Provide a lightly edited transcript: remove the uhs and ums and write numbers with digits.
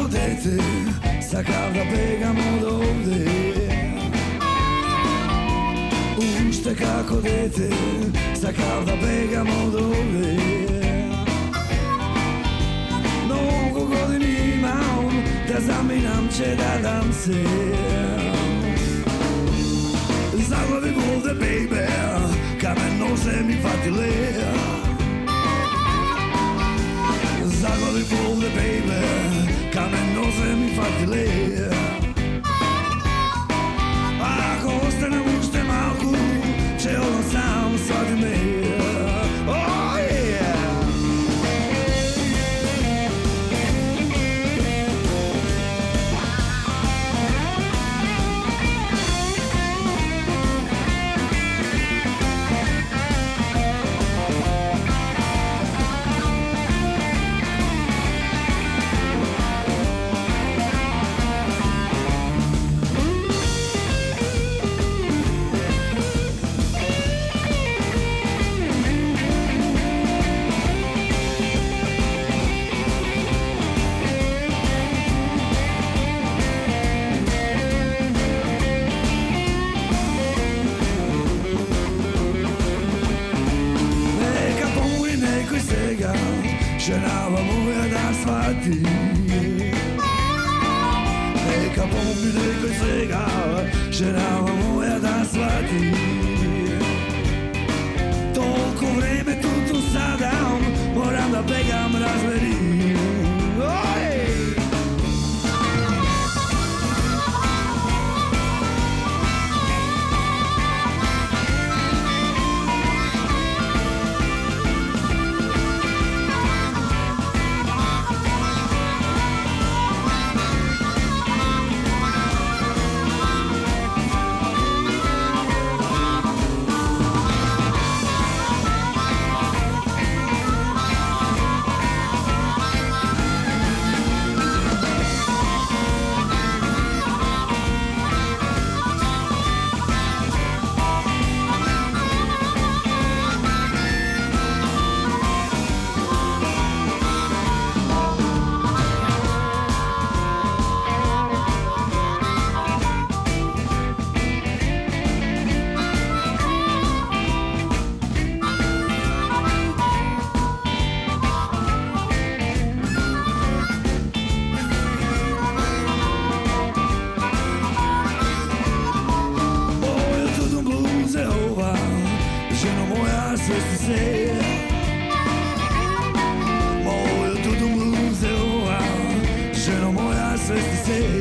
kao dete, sakav da begam od ovde. Ušte kako dete, sakav da begam od ovde. Mnogo godin imam, da zaminam će da dam se. Zaglavim ovde, baby, kamen nože mi fatile. Zaglavim ovde, baby, kamen nože mi fatile. Ako ostanem ušte malku, će ono sam svati me. Oh yeah! Žena moja da shvati, neka pomogne nekoj svega. Žena moja da shvati, toliko vreme tu sadam, moram da begam razmeri. Svesti se, moju tudu bluze ova, ženo moja svesti se.